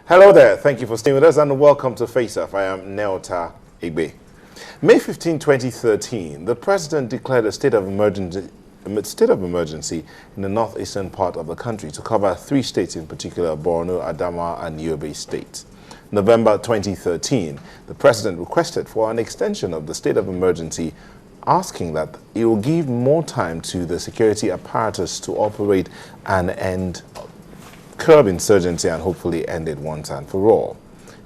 Hello there, thank you for staying with us and welcome to Faceoff. I am Neota Igbe. May 15, 2013, the President declared a state of emergency in the northeastern part of the country to cover 3 states in particular, Borno, Adamawa and Yobe states. November 2013, the President requested for an extension of the state of emergency, asking that it will give more time to the security apparatus to operate and curb insurgency and hopefully end it once and for all.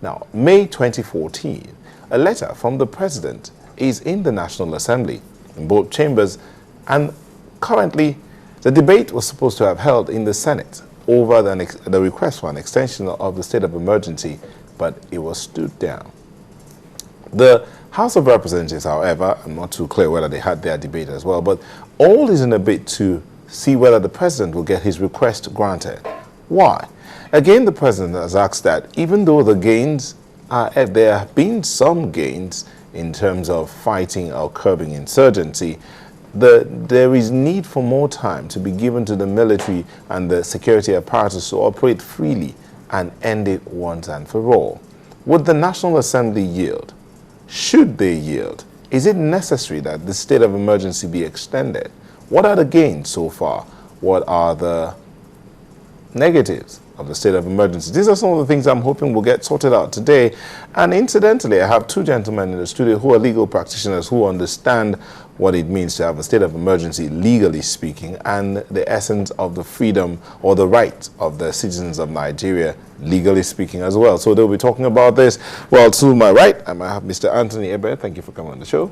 Now, May 2014, a letter from the President is in the National Assembly in both chambers, and currently the debate was supposed to have held in the Senate over the request for an extension of the state of emergency, but it was stood down. The House of Representatives, however, I'm not too clear whether they had their debate as well, but all is in a bid to see whether the President will get his request granted. Why? Again, the President has asked that even though the gains there have been some gains in terms of fighting or curbing insurgency, there is need for more time to be given to the military and the security apparatus to operate freely and end it once and for all. Would the National Assembly yield? Should they yield? Is it necessary that the state of emergency be extended? What are the gains so far? What are the negatives of the state of emergency? These are some of the things I'm hoping will get sorted out today. And incidentally, I have 2 gentlemen in the studio who are legal practitioners who understand what it means to have a state of emergency, legally speaking, and the essence of the freedom or the right of the citizens of Nigeria, legally speaking as well. So they'll be talking about this. Well, to my right, I might have Mr. Anthony Ebere. Thank you for coming on the show.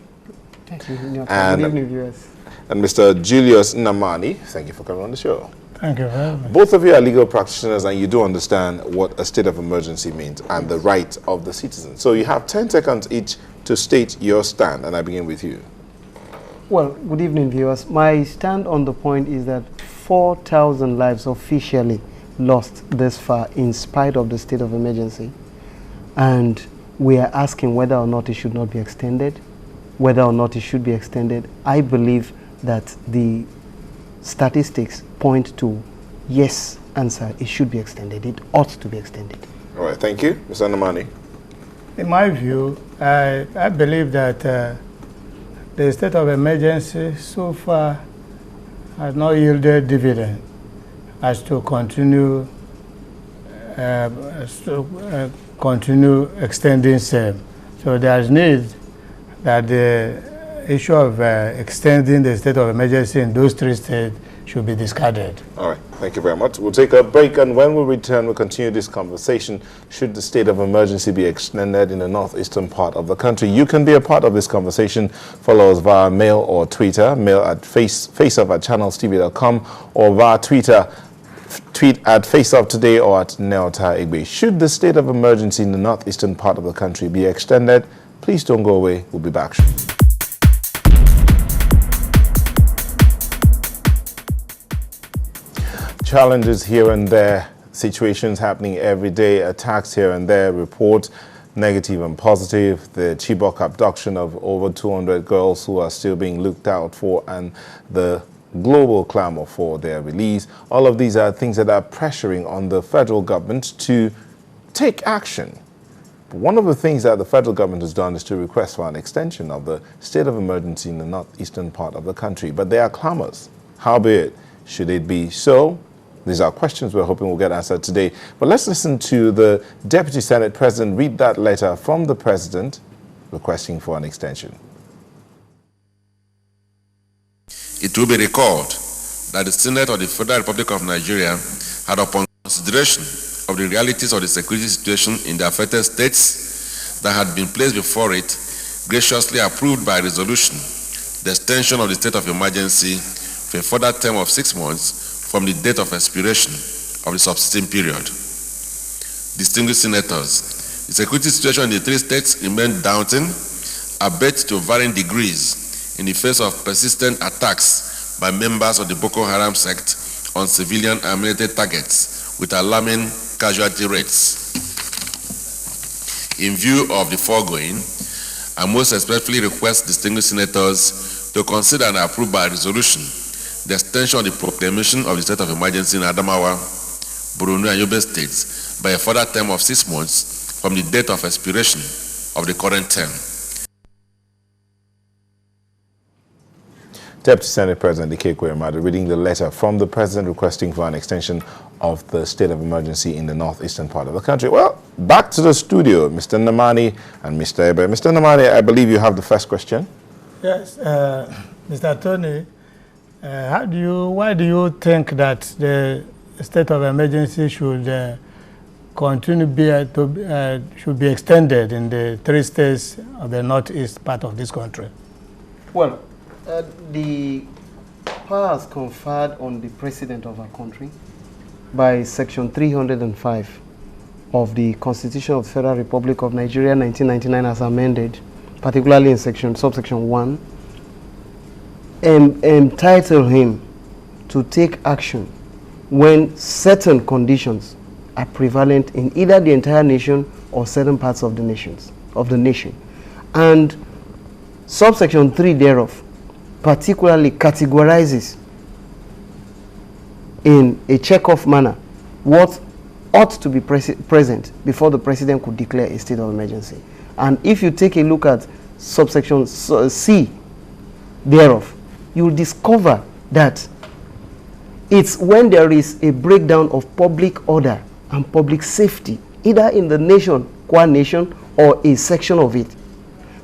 Thank you. Good evening, viewers. And Mr. Julius Namani. Thank you for coming on the show. Thank you very much. Both of you are legal practitioners and you do understand what a state of emergency means and the right of the citizen. So you have 10 seconds each to state your stand, and I begin with you. Well, good evening, viewers. My stand on the point is that 4,000 lives officially lost this far in spite of the state of emergency. And we are asking whether or not it should not be extended, whether or not it should be extended. I believe that the statistics point to yes answer. It should be extended. It ought to be extended. All right, thank you. Mr. Namani. In my view, I believe that the state of emergency so far has not yielded dividend as to continue extending same. So there is need that the issue of extending the state of emergency in those 3 states should be discarded. All right, thank you very much. We'll take a break, and when we return, we'll continue this conversation. Should the state of emergency be extended in the northeastern part of the country? You can be a part of this conversation. Follow us via mail or Twitter, mail at faceoff@channelstv.com, or via Twitter, tweet at Faceoff Today or at Neota Igbe. Should the state of emergency in the northeastern part of the country be extended? Please don't go away. We'll be back. Challenges here and there, situations happening every day, attacks here and there, reports negative and positive, the Chibok abduction of over 200 girls who are still being looked out for, and the global clamor for their release. All of these are things that are pressuring on the federal government to take action. But one of the things that the federal government has done is to request for an extension of the state of emergency in the northeastern part of the country. But there are clamors. Howbeit, should it be so? These are questions we're hoping will get answered today. But let's listen to the Deputy Senate President read that letter from the President requesting for an extension. It will be recalled that the Senate of the Federal Republic of Nigeria had, upon consideration of the realities of the security situation in the affected states that had been placed before it, graciously approved by resolution the extension of the state of emergency for a further term of 6 months from the date of expiration of the subsisting period. Distinguished senators, the security situation in the 3 states remained daunting, albeit to varying degrees, in the face of persistent attacks by members of the Boko Haram sect on civilian and military targets with alarming casualty rates. In view of the foregoing, I most especially request distinguished senators to consider and approve by resolution the extension of the proclamation of the state of emergency in Adamawa, Borno and Yobe states by a further term of 6 months from the date of expiration of the current term. Deputy Senate President Ikekwe Amadu reading the letter from the President requesting for an extension of the state of emergency in the northeastern part of the country. Well, back to the studio, Mr. Namani and Mr. Ebe. Mr. Namani, I believe you have the first question. Yes, Mr. Tony, why do you think that the state of emergency should continue should be extended in the 3 states of the northeast part of this country? Well, the powers conferred on the president of our country by Section 305 of the Constitution of the Federal Republic of Nigeria 1999 as amended, particularly in subsection 1, entitle him to take action when certain conditions are prevalent in either the entire nation or certain parts of the nation. And subsection 3 thereof particularly categorizes in a check-off manner what ought to be present before the president could declare a state of emergency. And if you take a look at subsection C thereof, you will discover that it's when there is a breakdown of public order and public safety, either in the nation, qua nation, or a section of it,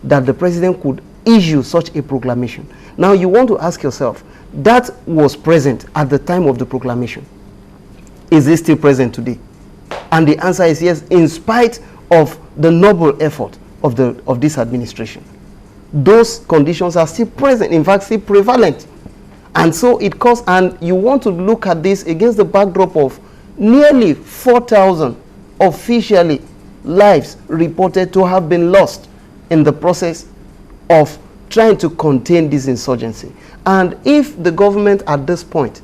that the president could issue such a proclamation. Now you want to ask yourself, that was present at the time of the proclamation. Is it still present today? And the answer is yes, in spite of the noble effort of this administration. Those conditions are still present, in fact, still prevalent. And so it costs, and you want to look at this against the backdrop of nearly 4,000 officially lives reported to have been lost in the process of trying to contain this insurgency. And if the government at this point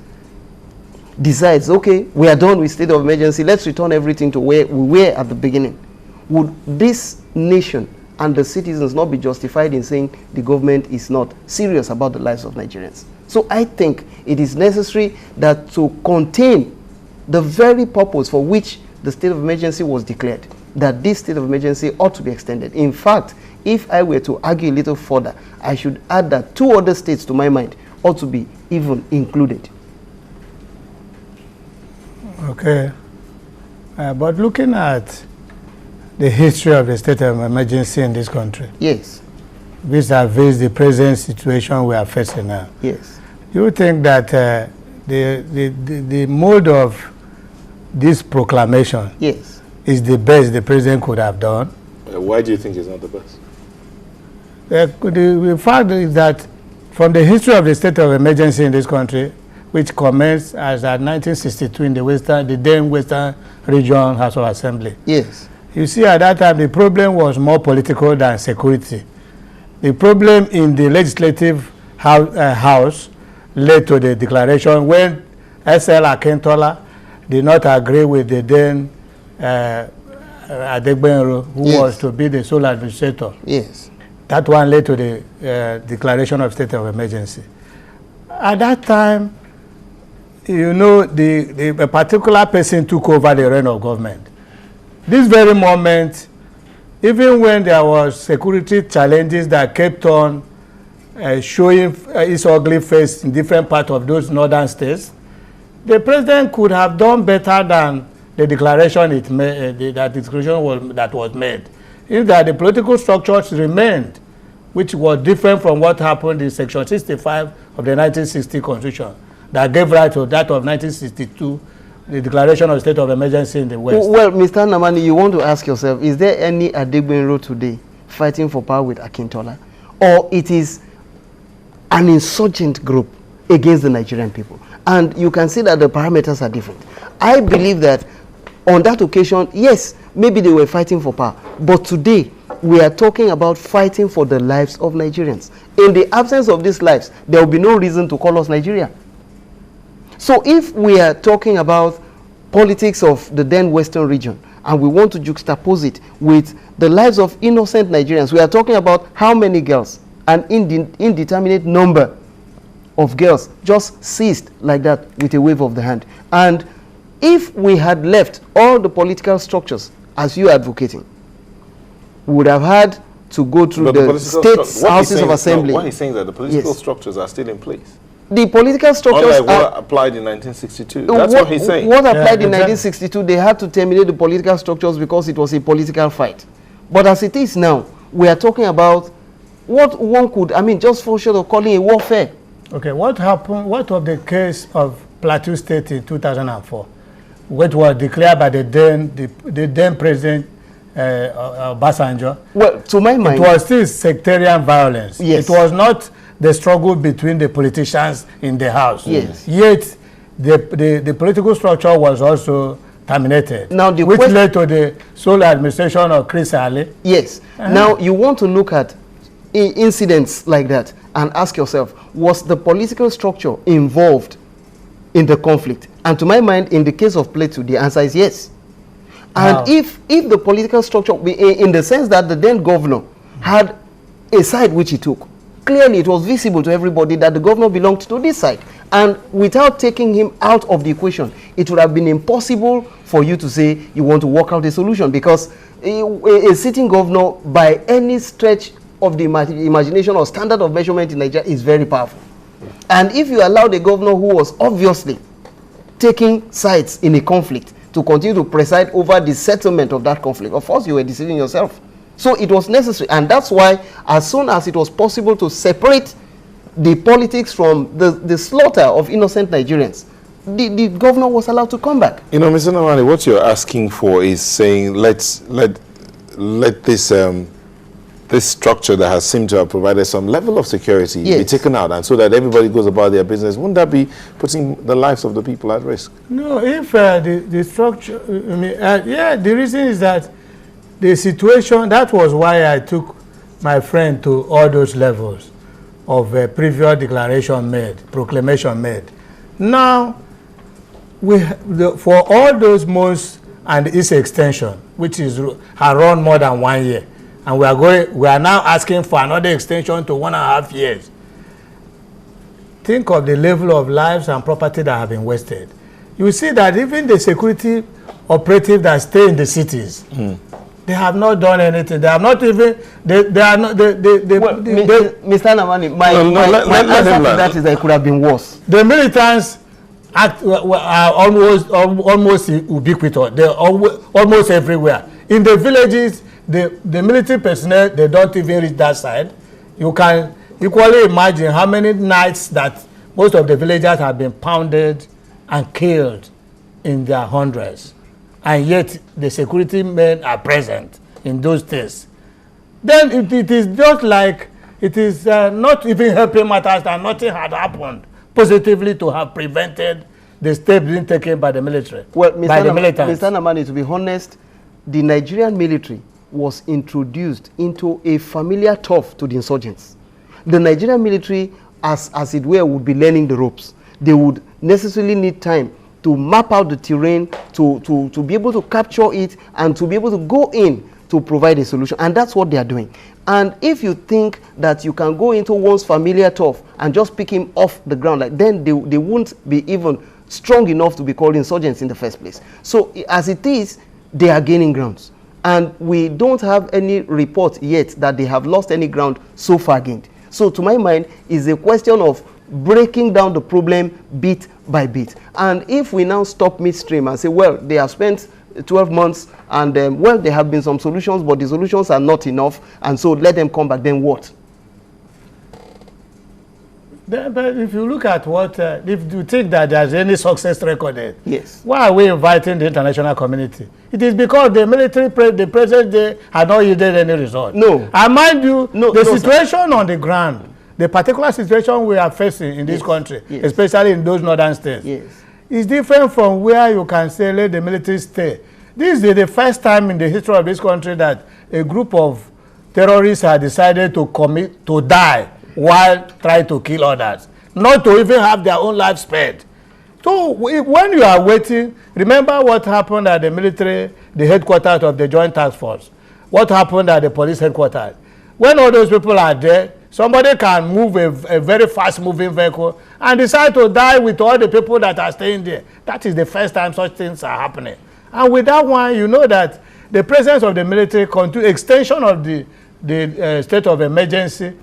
decides, okay, we are done with state of emergency, let's return everything to where we were at the beginning, would this nation and the citizens not be justified in saying the government is not serious about the lives of Nigerians? So I think it is necessary that to contain the very purpose for which the state of emergency was declared, that this state of emergency ought to be extended. In fact, if I were to argue a little further, I should add that 2 other states, to my mind, ought to be even included. Okay. But looking at the history of the state of emergency in this country, yes, vis-a-vis the present situation we are facing now, yes, do you think that the mode of this proclamation, yes, is the best the president could have done? Why do you think it's not the best? The fact is that from the history of the state of emergency in this country, which commenced as at 1962 in the then Western Region House of Assembly. Yes. You see, at that time, the problem was more political than security. The problem in the legislative house led to the declaration when S.L. Akintola did not agree with the then Adegbenro, who yes. was to be the sole administrator. Yes. That one led to the declaration of state of emergency. At that time, you know, a particular person took over the reign of government. This very moment, even when there was security challenges that kept on showing its ugly face in different parts of those northern states, the president could have done better than the declaration that was made. If that the political structures remained, which was different from what happened in Section 65 of the 1960 Constitution, that gave right to that of 1962, the declaration of state of emergency in the West. Well, Mr. Namani, you want to ask yourself, is there any Adegbenro today fighting for power with Akintola? Or it is an insurgent group against the Nigerian people? And you can see that the parameters are different. I believe that on that occasion, yes, maybe they were fighting for power. But today, we are talking about fighting for the lives of Nigerians. In the absence of these lives, there will be no reason to call us Nigeria. So if we are talking about politics of the then Western region, and we want to juxtapose it with the lives of innocent Nigerians, we are talking about how many girls, an indeterminate number of girls just ceased like that with a wave of the hand. And If we had left all the political structures as you are advocating, we would have had to go through the state's houses of assembly. What he's saying is that the political structures are still in place. The political structures unlike what applied in 1962. That's what he's saying. What applied in 1962, they had to terminate the political structures because it was a political fight. But as it is now, we are talking about what one could, I mean, just fall short of calling a warfare. Okay, what happened, what was the case of Plateau State in 2004, which was declared by the then President Obasanjo? Well, to my mind, it was still sectarian violence. Yes. It was not the struggle between the politicians in the house. Yes. Yet, the political structure was also terminated, now which led to the sole administration of Chris Ali. Yes. Now, you want to look at incidents like that and ask yourself, was the political structure involved in the conflict? And to my mind, in the case of Plateau, the answer is yes. And if the political structure, in the sense that the then governor had a side which he took, clearly it was visible to everybody that the governor belonged to this side. And without taking him out of the equation, it would have been impossible for you to say you want to work out a solution, because a sitting governor, by any stretch of the imagination or standard of measurement in Nigeria, is very powerful. And if you allow the governor, who was obviously taking sides in a conflict, to continue to preside over the settlement of that conflict, of course you were deceiving yourself. So it was necessary, and that's why as soon as it was possible to separate the politics from the slaughter of innocent Nigerians, the governor was allowed to come back. You know, Mr. Namani, what you're asking for is saying let this this structure that has seemed to have provided some level of security be taken out, and so that everybody goes about their business. Wouldn't that be putting the lives of the people at risk? No, if the structure, I mean, the reason is that the situation, that was why I took my friend to all those levels of previous declaration made, proclamation made. Now, for all those months and its extension, which has run more than 1 year, and we are now asking for another extension to 1.5 years. Think of the level of lives and property that have been wasted. You see that even the security operatives that stay in the cities, they have not done anything. They have not even. They are not. Mr. Namani, my answer to that is that it could have been worse. The militants are almost ubiquitous. They're almost everywhere. In the villages, the military personnel, they don't even reach that side. You can equally imagine how many nights that most of the villagers have been pounded and killed in their hundreds. And yet the security men are present in those days. Then it is just like it is not even helping matters that nothing had happened positively to have prevented the step being taken by the military. Well, Mr. Namani, to be honest, the Nigerian military was introduced into a familiar turf to the insurgents. The Nigerian military, as it were, would be learning the ropes. They would necessarily need time to map out the terrain, to be able to capture it, and to be able to go in to provide a solution. And that's what they are doing. And if you think that you can go into one's familiar turf and just pick him off the ground, then they won't be even strong enough to be called insurgents in the first place. So as it is, they are gaining grounds. And we don't have any report yet that they have lost any ground so far gained. So to my mind, it's a question of breaking down the problem bit by bit. And if we now stop midstream and say, well, they have spent 12 months and, well, there have been some solutions, but the solutions are not enough, and so let them come back, then what? But if you look at what, if you think that there's any success recorded, yes, why are we inviting the international community? It is because the military, the president, they had not yielded any result. No. And mind you, the situation on the ground, the particular situation we are facing in this country, especially in those northern states, is different from where you can say, let the military stay. This is the first time in the history of this country that a group of terrorists have decided to die while trying to kill others, not to even have their own life spared. So when you are waiting, remember what happened at the military, the headquarters of the Joint Task Force, what happened at the police headquarters. When all those people are there, Somebody can move a very fast-moving vehicle and decide to die with all the people that are staying there. That is the first time such things are happening. And with that one, you know that the presence of the military, extension of the state of emergency,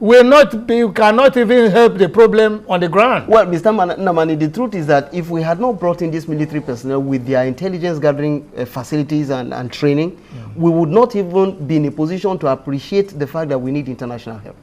cannot even help the problem on the ground. Well, Mr. Namani, the truth is that if we had not brought in this military personnel with their intelligence gathering facilities and training, we would not even be in a position to appreciate the fact that we need international help.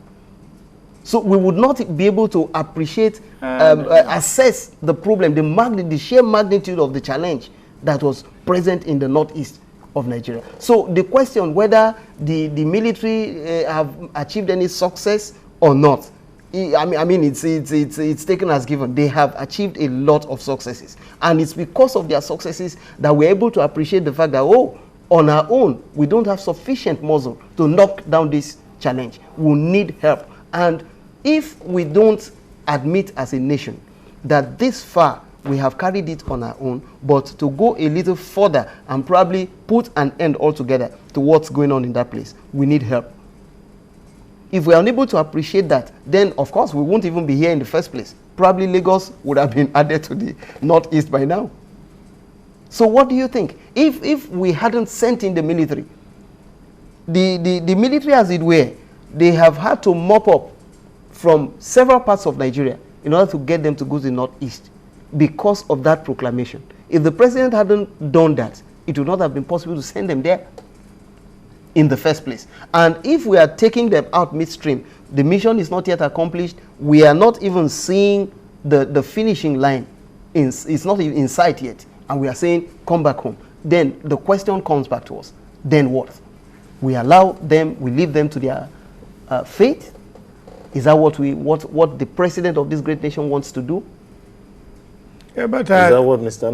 So we would not be able to appreciate, assess the problem, the sheer magnitude of the challenge that was present in the northeast of Nigeria. So the question whether the military have achieved any success or not, I mean it's taken as given. They have achieved a lot of successes, and it's because of their successes that we're able to appreciate the fact that, oh, on our own we don't have sufficient muscle to knock down this challenge. We need help. And if we don't admit as a nation that this far we have carried it on our own, but to go a little further and probably put an end altogether to what's going on in that place, we need help. If we are unable to appreciate that, then of course we won't even be here in the first place. Probably Lagos would have been added to the northeast by now. So what do you think? If we hadn't sent in the military, the military, as it were, they have had to mop up from several parts of Nigeria in order to get them to go to the northeast, because of that proclamation. If the president hadn't done that, it would not have been possible to send them there in the first place. And if we are taking them out midstream, the mission is not yet accomplished. We are not even seeing the finishing line. It's not even in sight yet. And we are saying, come back home. Then the question comes back to us. Then what? We allow them, we leave them to their fate? Is that what the president of this great nation wants to do? Yeah, but is that what Mr.